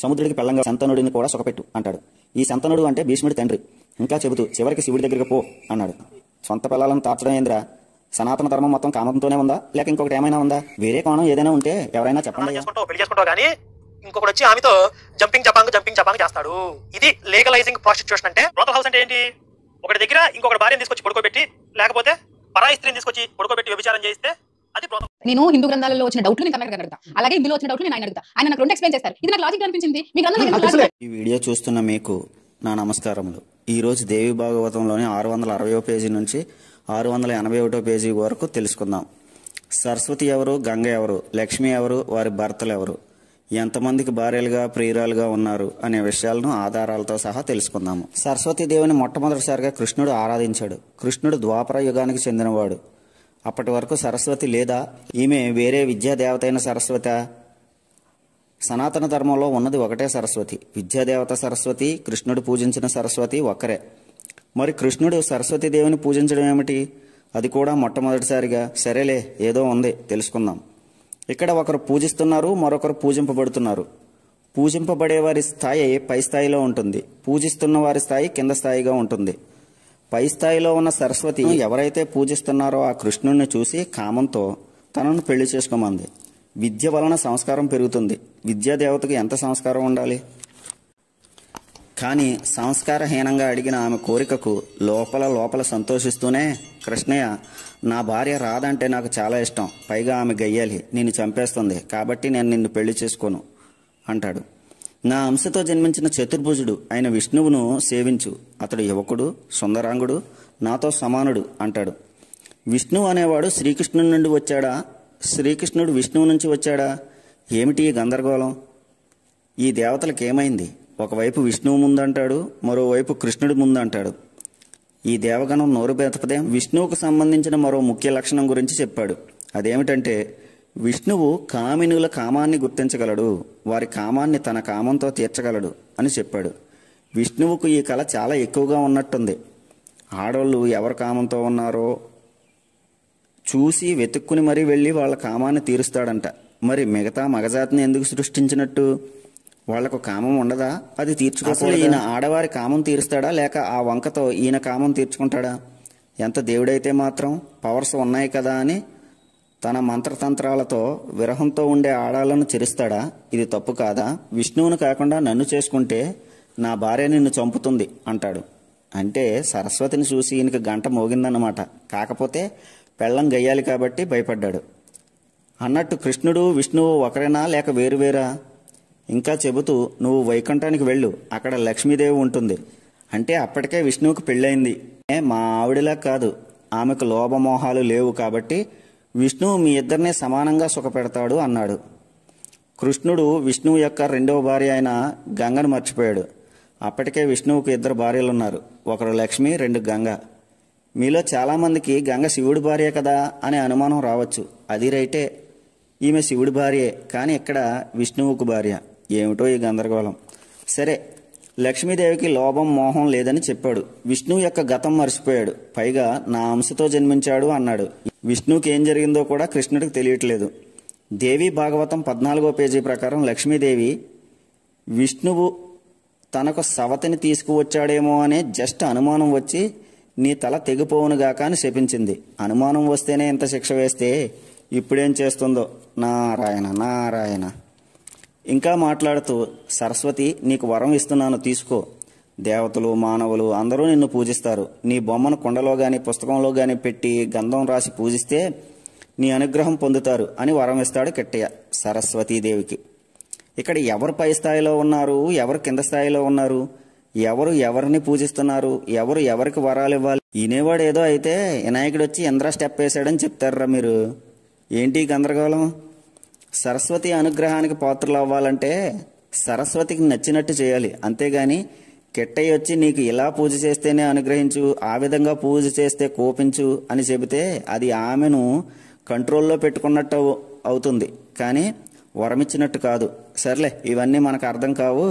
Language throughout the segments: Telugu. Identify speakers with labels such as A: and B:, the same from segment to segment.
A: సముద్రుడికి పెళ్ళంగా శంతనుడిని కూడా సుఖపెట్టు అంటాడు. ఈ శంతనుడు అంటే భీష్ముడి తండ్రి. ఇంకా చెబుతూ చివరికి శివుడి దగ్గరికి పో అన్నాడు. సొంత పిల్లలను తార్చడం ఏంద్రా? సనాతన ధర్మం మొత్తం కామంతోనే ఉందా, లేక ఇంకొకటి ఏమైనా ఉందా? వేరే కోణం ఏదైనా ఉంటే ఎవరైనా చెప్పండి.
B: పెళ్లి చేసుకుంటావు కానీ ఇంకొకటి వచ్చి ఆమెతో జంపింగ్ జపాంగ్ చేస్తాడు. ఇది లీగలైజింగ్ ప్రాస్టిట్యూషన్ అంటే. బ్రోతల్ హౌస్ అంటే ఏంటి? ఒకటి దగ్గర ఇంకొకటి భార్యను తీసుకొచ్చి పడుకోబెట్టి, లేకపోతే పరాయి స్త్రీని తీసుకొచ్చి పడుకోబెట్టి వ్యభిచారం చేయిస్తే అది బ్రోతల్.
C: నేను హిందూ గ్రంథాలలో వచ్చిన డౌట్లు నేను కర్ణాటక అడుగుతా, అలాగే ఇందులో వచ్చిన డౌట్లు నేను ఆయన అడుగుతా. ఆయన నాకు రెండు ఎక్స్ప్లెయిన్ చేస్తారు. ఇది నాకు లాజిక్ అనిపించింది. మీ గ్రంథంలో
A: ఈ వీడియో చూస్తున్న మీకు నా నమస్కారములు. ఈరోజు దేవి భాగవతంలోని 660వ పేజీ నుంచి 681వ పేజీ వరకు తెలుసుకుందాం. సరస్వతి ఎవరు, గంగ ఎవరు, లక్ష్మి ఎవరు, వారి భర్తలు ఎవరు, ఎంతమందికి భార్యలుగా ప్రియురాలుగా ఉన్నారు అనే విషయాలను ఆధారాలతో సహా తెలుసుకుందాము. సరస్వతీదేవిని మొట్టమొదటిసారిగా కృష్ణుడు ఆరాధించాడు. కృష్ణుడు ద్వాపర యుగానికి చెందినవాడు. అప్పటి వరకు సరస్వతి లేదా? ఈమె వేరే విద్యాదేవత అయిన సరస్వతి? సనాతన ధర్మంలో ఉన్నది ఒకటే సరస్వతి. విద్యాదేవత సరస్వతి, కృష్ణుడు పూజించిన సరస్వతి ఒక్కరే. మరి కృష్ణుడు సరస్వతీదేవిని పూజించడం ఏమిటి? అది కూడా మొట్టమొదటిసారిగా. సరేలే, ఏదో ఉంది, తెలుసుకుందాం. ఇక్కడ ఒకరు పూజిస్తున్నారు, మరొకరు పూజింపబడుతున్నారు. పూజింపబడేవారి స్థాయి పై స్థాయిలో ఉంటుంది, పూజిస్తున్న వారి స్థాయి కింద స్థాయిగా ఉంటుంది. పై స్థాయిలో ఉన్న సరస్వతి ఎవరైతే పూజిస్తున్నారో ఆ కృష్ణుడిని చూసి కామంతో తనను పెళ్లి చేసుకోమంది. విద్య వలన సంస్కారం పెరుగుతుంది. విద్యాదేవతకు ఎంత సంస్కారం ఉండాలి? కానీ సంస్కారహీనంగా అడిగిన ఆమె కోరికకు లోపల సంతోషిస్తూనే, కృష్ణయ్య, నా భార్య రాదంటే నాకు చాలా ఇష్టం, పైగా ఆమె గయ్యాలి, నిన్ను చంపేస్తుంది, కాబట్టి నేను నిన్ను పెళ్లి చేసుకోను అంటాడు. నా అంశతో జన్మించిన చతుర్భుజుడు అయిన విష్ణువును సేవించు, అతడు యువకుడు, సుందరాంగుడు, నాతో సమానుడు అంటాడు. విష్ణువు అనేవాడు శ్రీకృష్ణుడి నుండి వచ్చాడా? శ్రీకృష్ణుడు విష్ణువు నుంచి వచ్చాడా? ఏమిటి ఈ గందరగోళం? ఈ దేవతలకు ఏమైంది? ఒకవైపు విష్ణువు ముందంటాడు, మరోవైపు కృష్ణుడి ముందంటాడు. ఈ దేవగణం నోరు బెతపదే. విష్ణువుకు సంబంధించిన మరో ముఖ్య లక్షణం గురించి చెప్పాడు. అదేమిటంటే విష్ణువు కామినుల కామాన్ని గుర్తించగలడు, వారి కామాన్ని తన కామంతో తీర్చగలడు అని చెప్పాడు. విష్ణువుకు ఈ కళ చాలా ఎక్కువగా ఉన్నట్టుంది. ఆడవాళ్ళు ఎవరి కామంతో ఉన్నారో చూసి వెతుక్కుని మరీ వెళ్ళి వాళ్ళ కామాన్ని తీరుస్తాడంట. మరి మిగతా మగజాతిని ఎందుకు సృష్టించినట్టు? వాళ్లకు కామం ఉండదా? అది తీర్చుకోవాలి. ఈయన ఆడవారి కామం తీరుస్తాడా, లేక ఆ వంకతో ఈయన కామం తీర్చుకుంటాడా? ఎంత దేవుడైతే మాత్రం పవర్స్ ఉన్నాయి కదా అని తన మంత్రతంత్రాలతో విరహంతో ఉండే ఆడాలను చెరుస్తాడా? ఇది తప్పు కాదా? విష్ణువును కాకుండా నన్ను చేసుకుంటే నా భార్య నిన్ను చంపుతుంది అంటాడు. అంటే సరస్వతిని చూసి ఈయనకి గంట మోగిందన్నమాట. కాకపోతే పెళ్ళం గయ్యాలి కాబట్టి భయపడ్డాడు. అన్నట్టు కృష్ణుడు విష్ణువు ఒకరేనా, లేక వేరువేరా? ఇంకా చెబుతూ, నువ్వు వైకుంఠానికి వెళ్ళు, అక్కడ లక్ష్మీదేవి ఉంటుంది. అంటే అప్పటికే విష్ణువుకు పెళ్ళయింది. మా ఆవిడలా కాదు, ఆమెకు లోభమోహాలు లేవు, కాబట్టి విష్ణువు మీ ఇద్దరినే సమానంగా సుఖపెడతాడు అన్నాడు. కృష్ణుడు విష్ణువు యొక్క రెండవ భార్య అయిన గంగను మర్చిపోయాడు. అప్పటికే విష్ణువుకు ఇద్దరు భార్యలున్నారు, ఒకరు లక్ష్మి, రెండు గంగ. మీలో చాలామందికి గంగ శివుడి భార్య కదా అనే అనుమానం రావచ్చు. అది రైటే, ఈమె శివుడి భార్యే, కానీ ఇక్కడ విష్ణువుకు భార్య. ఏమిటో ఈ గందరగోళం. సరే, లక్ష్మీదేవికి లోభం మోహం లేదని చెప్పాడు. విష్ణువు యొక్క గతం మర్చిపోయాడు. పైగా నా అంశతో జన్మించాడు అన్నాడు. విష్ణువుకి ఏం జరిగిందో కూడా కృష్ణుడికి తెలియట్లేదు. దేవి భాగవతం 14వ పేజీ ప్రకారం లక్ష్మీదేవి విష్ణువు తనకు సవతిని తీసుకువచ్చాడేమో అనే జస్ట్ అనుమానం వచ్చి నీ తల తెగిపోవునుగాక అని శపించింది. అనుమానం వస్తేనే ఇంత శిక్ష వేస్తే ఇప్పుడేం చేస్తుందో. నారాయణ నారాయణ. ఇంకా మాట్లాడుతూ, సరస్వతి, నీకు వరం ఇస్తున్నాను, తీసుకో. దేవతలు మానవులు అందరూ నిన్ను పూజిస్తారు. నీ బొమ్మను కుండలో గాని పుస్తకంలో గాని పెట్టి గంధం రాసి పూజిస్తే నీ అనుగ్రహం పొందుతారు అని వరం ఇస్తాడు కిట్టయ్య సరస్వతీదేవికి. ఇక్కడ ఎవరు పై స్థాయిలో ఉన్నారు, ఎవరు కింద స్థాయిలో ఉన్నారు, ఎవరు ఎవరిని పూజిస్తున్నారు, ఎవరు ఎవరికి వరాలు ఇవ్వాలి? ఈనేవాడు ఏదో అయితే వినాయకుడు వచ్చి ఇంద్ర స్టెప్ వేసాడని చెప్తారా మీరు? ఏంటి గందరగోళం? సరస్వతి అనుగ్రహానికి పాత్రలు అవ్వాలంటే సరస్వతికి నచ్చినట్టు చేయాలి, అంతేగాని కిట్టయ్య వచ్చి నీకు ఇలా పూజ చేస్తేనే అనుగ్రహించు, ఆ విధంగా పూజ చేస్తే కోపించు అని చెబితే అది ఆమెను కంట్రోల్లో పెట్టుకున్నట్టు అవుతుంది, కానీ వరమిచ్చినట్టు కాదు. సర్లే, ఇవన్నీ మనకు అర్థం కావు.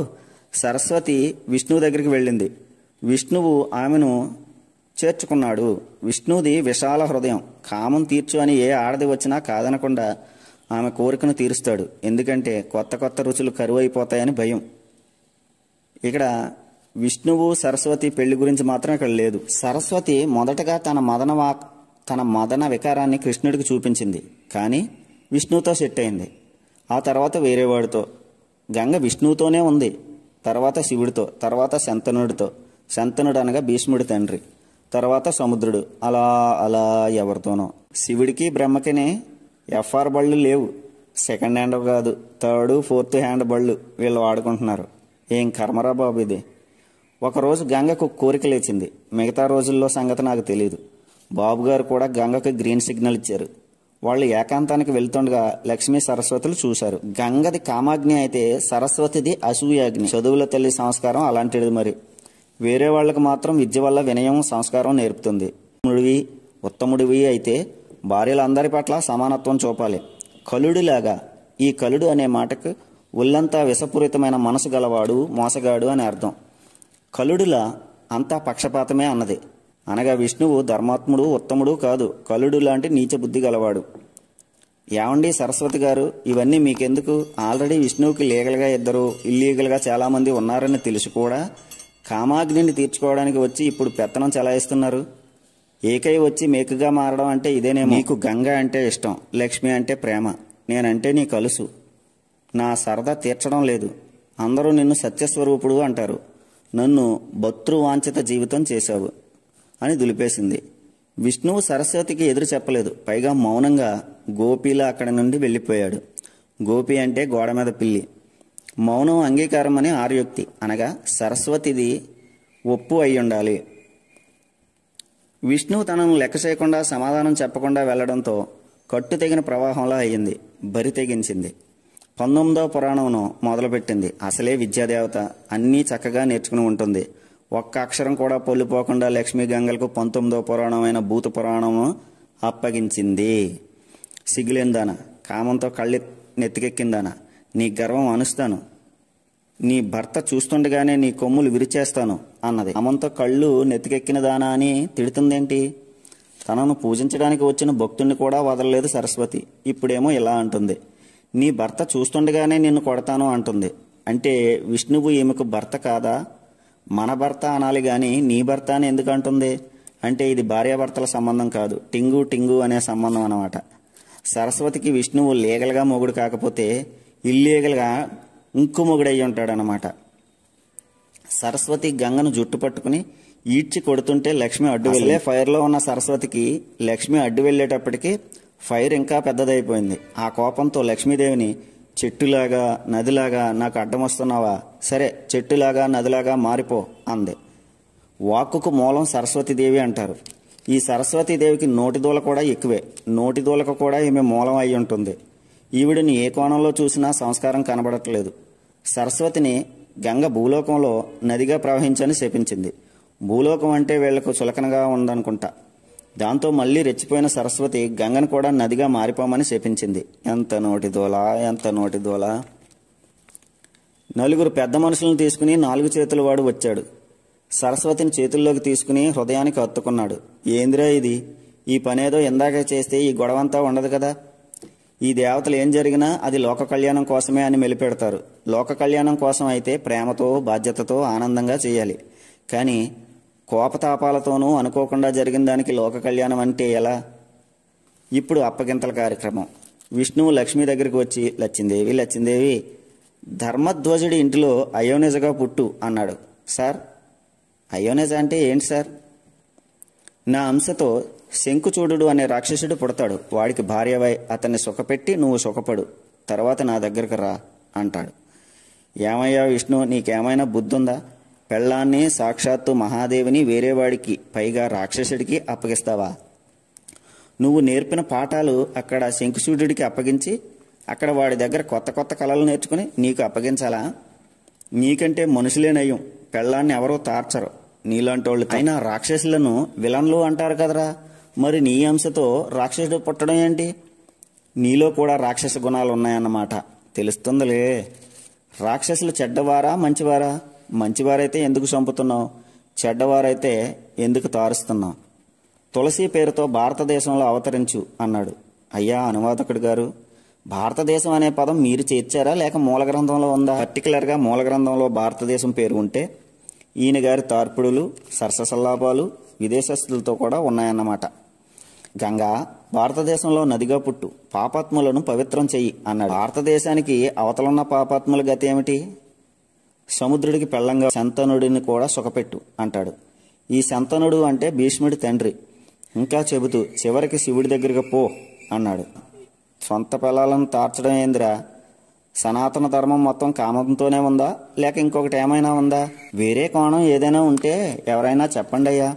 A: సరస్వతి విష్ణువు దగ్గరికి వెళ్ళింది. విష్ణువు ఆమెను చేర్చుకున్నాడు. విష్ణువుది విశాల హృదయం. కామం తీర్చు అని ఏ ఆడది వచ్చినా కాదనకుండా ఆమె కోరికను తీరుస్తాడు. ఎందుకంటే కొత్త కొత్త రుచులు కరువైపోతాయని భయం. ఇక్కడ విష్ణువు సరస్వతి పెళ్లి గురించి మాత్రం ఇక్కడ లేదు. సరస్వతి మొదటగా తన మదన వికారాన్ని కృష్ణుడికి చూపించింది, కానీ విష్ణువుతో సెట్ అయింది. ఆ తర్వాత వేరేవాడితో. గంగ విష్ణువుతోనే ఉంది, తర్వాత శివుడితో, తర్వాత శంతనుడు అనగా భీష్ముడి తండ్రి, తర్వాత సముద్రుడు, అలా అలా ఎవరితోనో. శివుడికి బ్రహ్మకినే ఎఫ్ఆర్ బళ్ళు లేవు, సెకండ్ హ్యాండ్ కాదు, థర్డ్ ఫోర్త్ హ్యాండ్ బళ్ళు వీళ్ళు వాడుకుంటున్నారు. ఏం కర్మరా బాబు ఇది. ఒకరోజు గంగకు కోరిక లేచింది. మిగతా రోజుల్లో సంగతి నాకు తెలియదు. బాబుగారు కూడా గంగకు గ్రీన్ సిగ్నల్ ఇచ్చారు. వాళ్ళు ఏకాంతానికి వెళ్తుండగా లక్ష్మీ సరస్వతులు చూశారు. గంగది కామాగ్ని అయితే సరస్వతిది అసూయాగ్ని. చదువుల తల్లి సంస్కారం అలాంటిది. మరి వేరే వాళ్ళకు మాత్రం విద్య వల్ల వినయం సంస్కారం నేర్పుతుంది. ఉత్తముడివి అయితే భార్యలందరి పట్ల సమానత్వం చూపాలి. కలుడిలాగా. ఈ కలుడు అనే మాటకు ఒళ్ళంతా విషపూరితమైన మనసు గలవాడు, మోసగాడు అని అర్థం. కలుడులా అంతా పక్షపాతమే అన్నది. అనగా విష్ణువు ధర్మాత్ముడు, ఉత్తముడు కాదు, కలుడు లాంటి నీచ బుద్ధి గలవాడు. ఏమండి సరస్వతి గారు, ఇవన్నీ మీకెందుకు? ఆల్రెడీ విష్ణువుకి లీగల్గా ఇద్దరు, ఇల్లీగల్గా చాలామంది ఉన్నారని తెలిసి కూడా కామాగ్నిని తీర్చుకోవడానికి వచ్చి ఇప్పుడు పెత్తనం చెలాయిస్తున్నారు. ఏకై వచ్చి మేకుగా మారడం అంటే ఇదేనేమో. నీకు గంగ అంటే ఇష్టం, లక్ష్మి అంటే ప్రేమ, నేనంటే నీ కలుసు. నా సరదా తీర్చడం లేదు. అందరూ నిన్ను సత్యస్వరూపుడు అంటారు. నన్ను భర్తృవాంఛిత జీవితం చేశావు అని దులిపేసింది. విష్ణువు సరస్వతికి ఎదురు చెప్పలేదు. పైగా మౌనంగా గోపిలా అక్కడి నుండి వెళ్ళిపోయాడు. గోపి అంటే గోడ మీద పిల్లి. మౌనం అంగీకారం అని ఆర్యోక్తి. అనగా సరస్వతిది ఒప్పు అయి ఉండాలి. విష్ణువు తనను లెక్క చేయకుండా సమాధానం చెప్పకుండా వెళ్లడంతో కట్టు తెగిన ప్రవాహంలా అయ్యింది. బరి తెగించింది. 19వ పురాణంను మొదలుపెట్టింది. అసలే విద్యాదేవత, అన్నీ చక్కగా నేర్చుకుని ఉంటుంది. ఒక్క అక్షరం కూడా పొల్లిపోకుండా లక్ష్మీ గంగలకు 19వ పురాణమైన భూత పురాణము అప్పగించింది. సిగ్గులేందానా, కామంతో కళ్ళి నెత్తికెక్కిందానా, నీ గర్వం అనుస్తాను, నీ భర్త చూస్తుండగానే నీ కొమ్ములు విరిచేస్తాను అన్నది. కామంతో కళ్ళు నెత్తికెక్కిన దానా అని తిడుతుందేంటి? తనను పూజించడానికి వచ్చిన భక్తుణ్ణి కూడా వదలలేదు సరస్వతి. ఇప్పుడేమో ఇలా అంటుంది. నీ భర్త చూస్తుండగానే నిన్ను కొడతాను అంటుంది. అంటే విష్ణువు ఈమెకు భర్త కాదా? మన భర్త అనాలి గాని నీ భర్త అని ఎందుకు అంటుంది? అంటే ఇది భార్యాభర్తల సంబంధం కాదు, టింగు టింగు అనే సంబంధం అన్నమాట. సరస్వతికి విష్ణువు లీగల్గా మొగుడు కాకపోతే ఇల్లీగల్గా ఇంకు మొగుడయ్యి ఉంటాడనమాట. సరస్వతి గంగను జుట్టు పట్టుకుని ఈడ్చి కొడుతుంటే లక్ష్మి అడ్డు వెళ్ళే. ఫైర్లో ఉన్న సరస్వతికి లక్ష్మి అడ్డు వెళ్ళేటప్పటికి ఫైర్ ఇంకా పెద్దదైపోయింది. ఆ కోపంతో లక్ష్మీదేవిని చెట్టులాగా నదిలాగా నాకు అడ్డం వస్తున్నావా, సరే చెట్టులాగా నదిలాగా మారిపో అంది. వాక్కుకు మూలం సరస్వతీదేవి అంటారు. ఈ సరస్వతీదేవికి నోటిదూల కూడా ఎక్కువే. నోటిదూలకు కూడా ఈమె మూలం అయి ఉంటుంది. ఈవిడిని ఏ కోణంలో చూసినా సంస్కారం కనబడట్లేదు. సరస్వతిని గంగ భూలోకంలో నదిగా ప్రవహించని శపించింది. భూలోకం అంటే వీళ్లకు చులకనగా ఉందనుకుంటా. దాంతో మళ్లీ రెచ్చిపోయిన సరస్వతి గంగను కూడా నదిగా మారిపోమని శపించింది. ఎంత నోటిదోలా, ఎంత నోటిదోలా. నలుగురు పెద్ద మనుషులను తీసుకుని 4 చేతుల వాడు వచ్చాడు. సరస్వతిని చేతుల్లోకి తీసుకుని హృదయానికి హత్తుకున్నాడు. ఏందిరా ఇది? ఈ పనేదో ఇందాకే చేస్తే ఈ గొడవంతా ఉండదు కదా. ఈ దేవతలు ఏం జరిగినా అది లోక కళ్యాణం కోసమే అని మెలిపెడతారు. లోక కళ్యాణం కోసం అయితే ప్రేమతో, బాధ్యతతో, ఆనందంగా చేయాలి. కానీ కోపతాపాలతోనూ అనుకోకుండా జరిగిన దానికి లోక కళ్యాణం అంటే ఎలా? ఇప్పుడు అప్పగింతల కార్యక్రమం. విష్ణువు లక్ష్మి దగ్గరికి వచ్చి, లచ్చిందేవి, లచ్చిందేవి, ధర్మధ్వజుడి ఇంటిలో అయోనిజగా పుట్టు అన్నాడు. సార్, అయోనిజ అంటే ఏంటి సార్? నా అంశతో శంకుచూడు అనే రాక్షసుడు పుడతాడు. వాడికి భార్యవై అతన్ని సుఖపెట్టి నువ్వు సుఖపడు, తర్వాత నా దగ్గరకు రా అంటాడు. ఏమయ్యా విష్ణు, నీకేమైనా బుద్ధుందా? పెళ్ళాన్ని, సాక్షాత్తు మహాదేవిని వేరేవాడికి, పైగా రాక్షసుడికి అప్పగిస్తావా? నువ్వు నేర్పిన పాఠాలు అక్కడ శంకుచూడుడికి అప్పగించి అక్కడ వాడి దగ్గర కొత్త కొత్త కళలు నేర్చుకుని నీకు అప్పగించాలా? నీకంటే మనుషులే నయం. పెళ్ళాన్ని ఎవరో తార్చరు నీలాంటోళ్ళు. అయినా రాక్షసులను విలన్లు అంటారు కదరా. మరి నీ అంశతో రాక్షసుడు పుట్టడం ఏంటి? నీలో కూడా రాక్షస గుణాలు ఉన్నాయన్నమాట. తెలుస్తుందిలే. రాక్షసులు చెడ్డవారా, మంచివారా? మంచివారైతే ఎందుకు చంపుతున్నావు? చెడ్డవారైతే ఎందుకు తారుస్తున్నావు? తులసి పేరుతో భారతదేశంలో అవతరించు అన్నాడు. అయ్యా అనువాదకుడు గారు, భారతదేశం అనే పదం మీరు చేర్చారా లేక మూల గ్రంథంలో ఉందా? పర్టికులర్గా మూల గ్రంథంలో భారతదేశం పేరు ఉంటే ఈయన గారి తార్పుడులు సరససల్లాపాలు విదేశస్తులతో కూడా ఉన్నాయన్నమాట. గంగా భారతదేశంలో నదిగా పుట్టు, పాపాత్ములను పవిత్రం చెయ్యి అన్నాడు. భారతదేశానికి అవతలున్న పాపాత్ముల గతి ఏమిటి? సముద్రుడికి పెళ్లంగా శంతనుడిని కూడా సుఖపెట్టు అంటాడు. ఈ శంతనుడు అంటే భీష్ముడి తండ్రి. ఇంకా చెబుతూ చివరికి శివుడి దగ్గరికి పో అన్నాడు. సొంత పిల్లలను తార్చడం ఏందిరా? సనాతన ధర్మం మొత్తం కామంతోనే ఉందా లేక ఇంకొకటి ఏమైనా ఉందా? వేరే కోణం ఏదైనా ఉంటే ఎవరైనా చెప్పండి అయ్యా.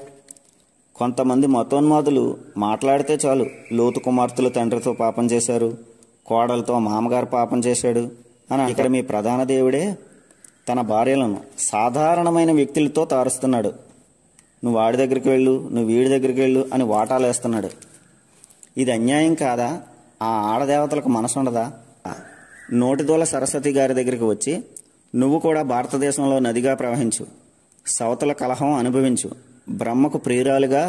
A: కొంతమంది మతోన్మాదులు మాట్లాడితే చాలు లోతు కుమార్తెలు తండ్రితో పాపం చేశారు, కోడలతో మామగారు పాపం చేశాడు అని. ఇక్కడ మీ ప్రధాన దేవుడే తన భార్యలను సాధారణమైన వ్యక్తులతో తారుస్తున్నాడు. నువ్వు వాడి దగ్గరికి వెళ్ళు, నువ్వు వీడి దగ్గరికి వెళ్ళు అని వాటాలేస్తున్నాడు. ఇది అన్యాయం కాదా? ఆ ఆడదేవతలకు మనసు ఉండదా? నోటిదోల సరస్వతి గారి దగ్గరికి వచ్చి నువ్వు కూడా భారతదేశంలో నదిగా ప్రవహించు, సవతుల కలహం అనుభవించు, బ్రహ్మకు ప్రియురాలుగా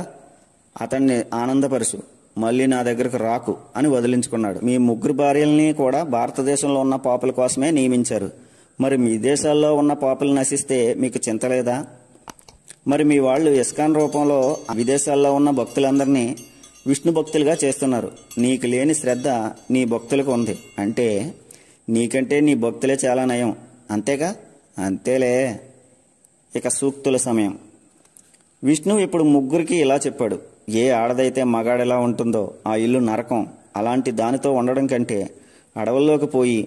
A: అతన్ని ఆనందపరుచు, మళ్ళీ నా దగ్గరకు రాకు అని వదిలించుకున్నాడు. మీ ముగ్గురు భార్యల్ని కూడా భారతదేశంలో ఉన్న పాపుల కోసమే నియమించారు. మరి మీ దేశాల్లో ఉన్న పాపులు నశిస్తే మీకు చింతలేదా? మరి మీ వాళ్ళు ఇస్కాన్ రూపంలో విదేశాల్లో ఉన్న భక్తులందరినీ విష్ణు భక్తులుగా చేస్తున్నారు. నీకు లేని శ్రద్ధ నీ భక్తులకు ఉంది అంటే నీకంటే నీ భక్తులే చాలా నయం, అంతేగా? అంతేలే. ఇక సూక్తుల సమయం. విష్ణువు ఇప్పుడు ముగ్గురికి ఇలా చెప్పాడు. ఏ ఆడదైతే మగాడెలా ఉంటుందో ఆ ఇల్లు నరకం. అలాంటి దానితో ఉండడం కంటే అడవుల్లోకి పోయి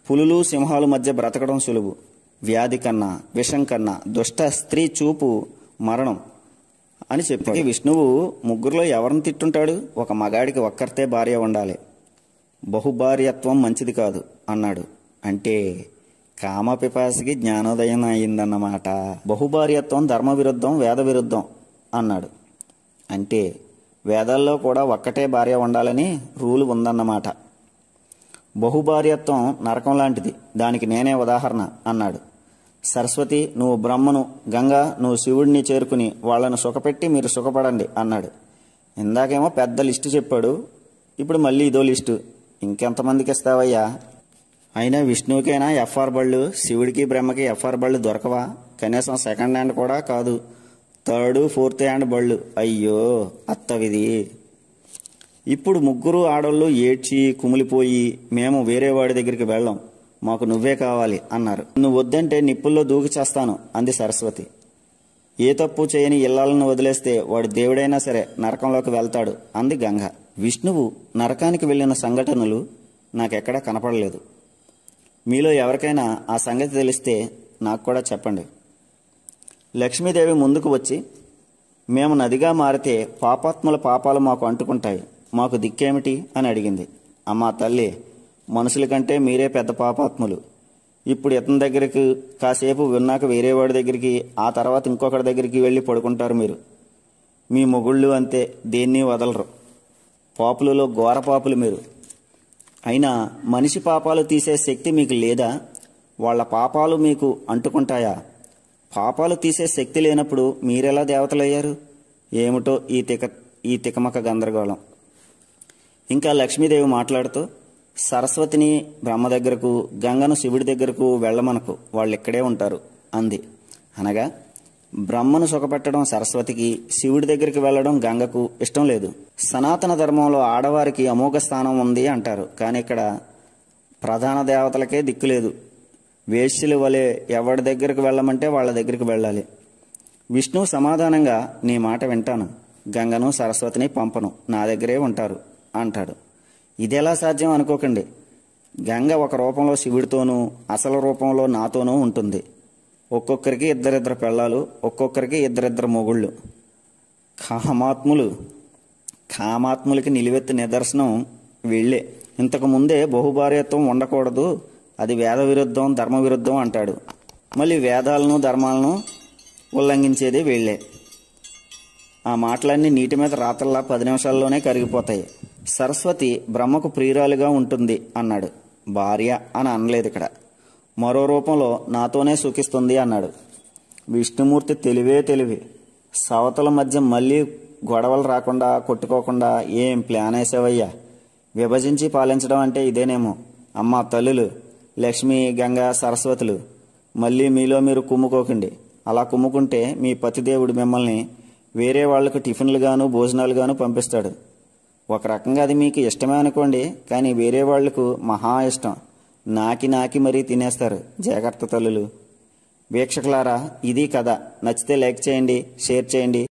A: పులులు సింహాల మధ్య బ్రతకడం సులువు. వ్యాధి కన్నా విషం కన్నా దుష్ట స్త్రీ చూపు మరణం అని చెప్పాడు. విష్ణువు ముగ్గురులో ఎవరిని తిట్టుంటాడు? ఒక మగాడికి ఒక్కరితే భార్య ఉండాలి, బహుభార్యత్వం మంచిది కాదు అన్నాడు. అంటే కామపిపాసికి జ్ఞానోదయం అయిందన్నమాట. బహుభార్యత్వం ధర్మ విరుద్ధం, వేద విరుద్ధం అన్నాడు. అంటే వేదాల్లో కూడా ఒక్కటే భార్య ఉండాలని రూలు ఉందన్నమాట. బహుభార్యత్వం నరకం లాంటిది, దానికి నేనే ఉదాహరణ అన్నాడు. సరస్వతి నువ్వు బ్రహ్మను, గంగా నువ్వు శివుడిని చేరుకుని వాళ్లను సుఖపెట్టి మీరు సుఖపడండి అన్నాడు. ఇందాకేమో పెద్ద లిస్టు చెప్పాడు, ఇప్పుడు మళ్ళీ ఇదో లిస్టు. ఇంకెంతమందికి ఇస్తావయ్యా? అయినా విష్ణువుకైనా ఎఫ్ఆర్ బళ్ళు, శివుడికి బ్రహ్మకి ఎఫ్ఆర్ బళ్ళు దొరకవా? కనీసం సెకండ్ హ్యాండ్ కూడా కాదు, థర్డ్ ఫోర్త్ హ్యాండ్ బళ్ళు. అయ్యో అత్తవిది. ఇప్పుడు ముగ్గురు ఆడోళ్ళు ఏడ్చి కుమిలిపోయి మేము వేరే వాడి దగ్గరికి వెళ్ళాం, మాకు నువ్వే కావాలి అన్నారు. నువ్వు వద్దంటే నిప్పుల్లో దూకి చేస్తాను అంది సరస్వతి. ఏ తప్పు చేయని ఇళ్లను వదిలేస్తే వాడు దేవుడైనా సరే నరకంలోకి వెళ్తాడు అంది గంగ. విష్ణువు నరకానికి వెళ్ళిన సంఘటనలు నాకెక్కడా కనపడలేదు. మీలో ఎవరికైనా ఆ సంగతి తెలిస్తే నాకు కూడా చెప్పండి. లక్ష్మీదేవి ముందుకు వచ్చి మేము నదిగా మారితే పాపాత్ముల పాపాలు మాకు అంటుకుంటాయి, మాకు దిక్కేమిటి అని అడిగింది. అమ్మా తల్లి, మనుషుల కంటే మీరే పెద్ద పాపాత్ములు. ఇప్పుడు ఇతని దగ్గరికి కాసేపు విన్నాక వేరేవాడి దగ్గరికి, ఆ తర్వాత ఇంకొకటి దగ్గరికి వెళ్ళి పడుకుంటారు మీరు. మీ మొగుళ్ళు అంతే, దేన్ని వదలరు. పాపులలో ఘోర పాపులు మీరు. అయినా మనిషి పాపాలు తీసే శక్తి మీకు లేదా? వాళ్ళ పాపాలు మీకు అంటుకుంటాయా? పాపాలు తీసే శక్తి లేనప్పుడు మీరెలా దేవతలయ్యారు? ఏమిటో ఈ తికమక గందరగోళం. ఇంకా లక్ష్మీదేవి మాట్లాడుతూ సరస్వతిని బ్రహ్మ దగ్గరకు, గంగను శివుడి దగ్గరకు వెళ్ళమనకు, వాళ్ళు ఇక్కడే ఉంటారు అంది. అనగా బ్రహ్మను సుఖపెట్టడం సరస్వతికి, శివుడి దగ్గరికి వెళ్ళడం గంగకు ఇష్టం లేదు. సనాతన ధర్మంలో ఆడవారికి అమోఘ స్థానం ఉంది అంటారు, కానీ ఇక్కడ ప్రధాన దేవతలకే దిక్కులేదు. వేశ్యల వలె ఎవరి దగ్గరికి వెళ్ళమంటే వాళ్ళ దగ్గరికి వెళ్ళాలి. విష్ణువు సమాధానంగా నీ మాట వింటాను, గంగను సరస్వతిని పంపను, నా దగ్గరే ఉంటారు అంటాడు. ఇదెలా సాధ్యం అనుకోకండి. గంగ ఒక రూపంలో శివుడితోనూ అసలు రూపంలో నాతోనూ ఉంటుంది. ఒక్కొక్కరికి ఇద్దరిద్దరు పెళ్ళాలు, ఒక్కొక్కరికి ఇద్దరిద్దరు మొగుళ్ళు. కామాత్ములకి నిలువెత్తు నిదర్శనం వీళ్ళే. ఇంతకు ముందే బహుభార్యత్వం ఉండకూడదు, అది వేద విరుద్ధం, ధర్మ విరుద్ధం అంటాడు. మళ్ళీ వేదాలను ధర్మాలను ఉల్లంఘించేది వీళ్ళే. ఆ మాటలన్నీ నీటి మీద రాతల్లా 10 నిమిషాల్లోనే కరిగిపోతాయి. సరస్వతి బ్రహ్మకు ప్రియురాలుగా ఉంటుంది అన్నాడు. భార్య అని అనలేదు ఇక్కడ. మరో రూపంలో నాతోనే సుఖిస్తుంది అన్నాడు. విష్ణుమూర్తి తెలివి. సవతల మధ్య మళ్ళీ గొడవలు రాకుండా, కొట్టుకోకుండా ఏం ప్లాన్ వేసావయ్యా? విభజించి పాలించడం అంటే ఇదేనేమో. అమ్మ తల్లులు, లక్ష్మి, గంగా, సరస్వతులు, మళ్ళీ మీలో మీరు కుమ్ముకోకండి. అలా కుమ్ముకుంటే మీ పతిదేవుడు మిమ్మల్ని వేరే వాళ్లకు టిఫిన్లుగాను భోజనాలుగాను పంపిస్తాడు. ఒక రకంగా అది మీకు ఇష్టమే అనుకోండి, కానీ వేరే వాళ్లకు మహా ఇష్టం. నాకి మరీ తినేస్తారు. జాగ్రత్త తల్లులు. వీక్షకులారా, ఇది కథ. నచ్చితే లైక్ చేయండి, షేర్ చేయండి.